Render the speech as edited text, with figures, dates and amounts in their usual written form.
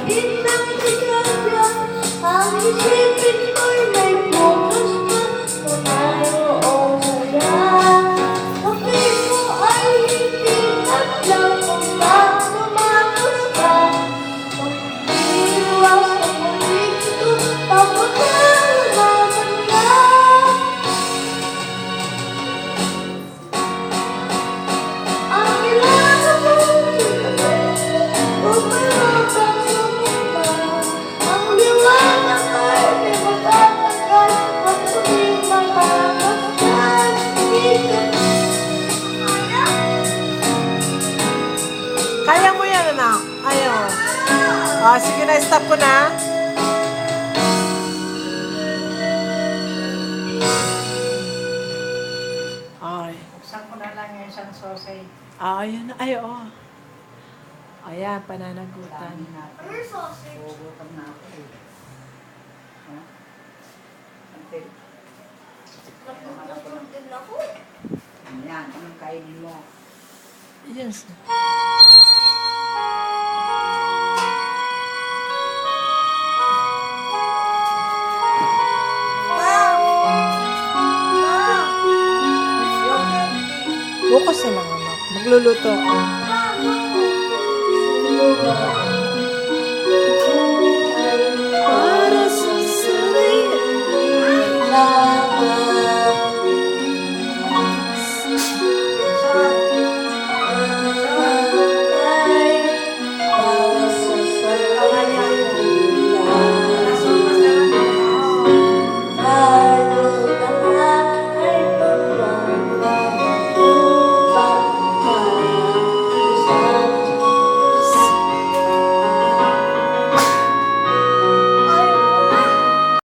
Di lang sigara ang isipin ko'y may bukas pa na mayroong saya. Kapit mo ay hindi tatlaw kung bakit tumakas ka. Pag-iwas sa paligid ko, papagalaman ka. Ang kailangan mo kung mayroon kang sumpa. Ang liwanag ay di magtatagal at muling makakastan. Kaya mo yan, anak. Ayaw. Ah, sige na, stop ko na. Ay. Buksan ko na lang yung isang sausage. Ah, ayun. Ay, oo. Ayan, pananagutan. Dami na. Ano yung sausage? Pugutom na ako eh. Ha? Until, Napuputom din ako. yan, anong kainin mo? Yes. Bukas na lang, anak. Magluluto ako.